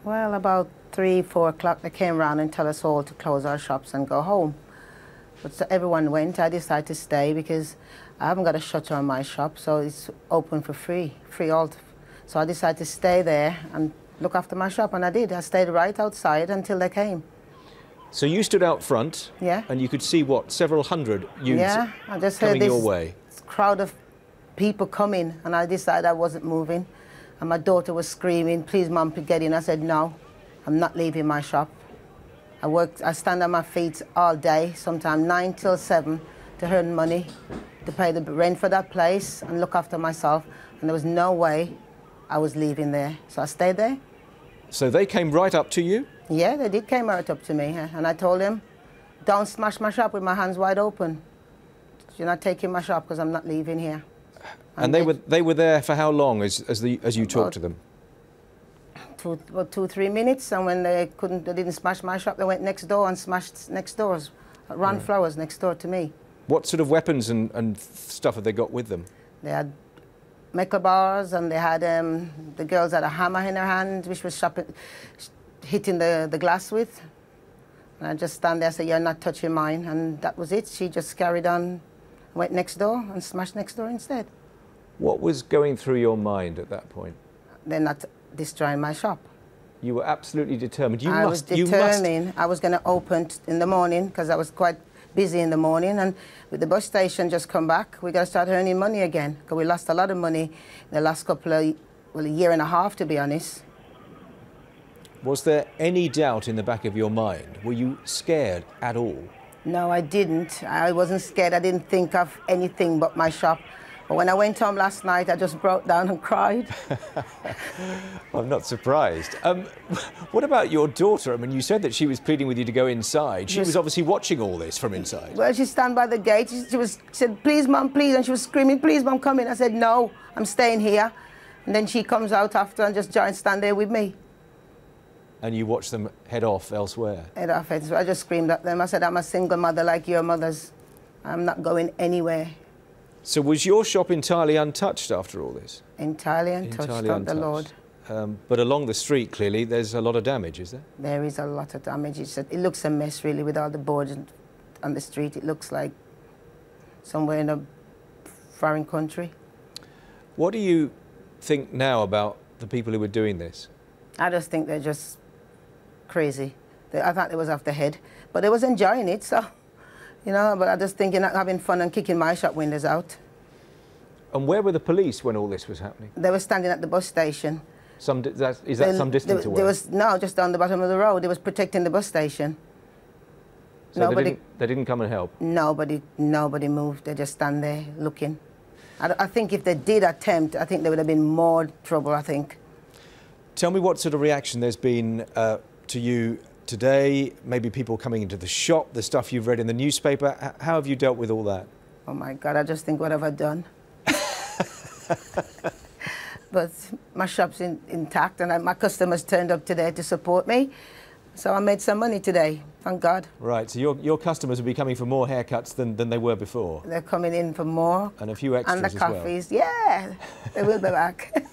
Well, about 3, 4 o'clock, they came round and tell us all to close our shops and go home. But so everyone went. I decided to stay because I haven't got a shutter on my shop, so it's open for free all. So I decided to stay there and look after my shop, and I did. I stayed right outside until they came. So you stood out front, yeah, and you could see, what, several hundred youths I just heard coming this your way? Crowd of people coming, and I decided I wasn't moving. And my daughter was screaming, "Please, Mum, get in." I said, "No, I'm not leaving my shop." I stand on my feet all day, sometimes 9 till 7, to earn money, to pay the rent for that place and look after myself. And there was no way I was leaving there. So I stayed there. So they came right up to you? Yeah, they did came right up to me. And I told them, "Don't smash my shop with my hands wide open. You're not taking my shop because I'm not leaving here." And they were there for how long as you talked to them? 2, 3 minutes, and when they didn't smash my shop, they went next door and smashed next doors, ran flowers next door to me. What sort of weapons and stuff have they got with them? They had metal bars, and they had the girls had a hammer in their hand, which was hitting the glass with. And I just stand there and say, "You're not touching mine," and that was it. She just carried on, went next door and smashed next door instead. What was going through your mind at that point? They're not destroying my shop. You were absolutely determined. I was determined. I was going to open in the morning because I was quite busy in the morning, and with the bus station just come back, we got to start earning money again because we lost a lot of money in the last a year and a half, to be honest. Was there any doubt in the back of your mind? Were you scared at all? No, I didn't. I wasn't scared. I didn't think of anything but my shop. But when I went home last night, I just broke down and cried. I'm not surprised. What about your daughter? I mean, you said that she was pleading with you to go inside. She was obviously watching all this from inside. Well, she stand by the gate. She said, "Please, Mum, please." And she was screaming, "Please, Mum, come in." I said, "No, I'm staying here." And then she comes out after and just stand there with me. And you watch them head off elsewhere? Head off. So I just screamed at them. I said, "I'm a single mother like your mothers. I'm not going anywhere." So was your shop entirely untouched after all this? Entirely untouched, thank the Lord. But along the street, clearly, there's a lot of damage, is there? There is a lot of damage. It looks a mess, really, with all the boards on the street. It looks like somewhere in a foreign country. What do you think now about the people who were doing this? I just think they're just crazy. I thought they was off the head, but they was enjoying it, so... You know, but I just think you're not having fun and kicking my shop windows out. And where were the police when all this was happening? They were standing at the bus station. Is that some distance away? No, just down the bottom of the road. They was protecting the bus station. So they didn't come and help? Nobody moved. They just stand there looking. I think if they did attempt, I think there would have been more trouble, I think. Tell me what sort of reaction there's been to you today, maybe people coming into the shop, the stuff you've read in the newspaper. How have you dealt with all that? Oh my God, I just think, what have I done? But my shop's intact, and my customers turned up today to support me. So I made some money today, thank God. Right, so your customers will be coming for more haircuts than they were before? They're coming in for more. And a few extras as well. And the coffees, yeah, they will be back.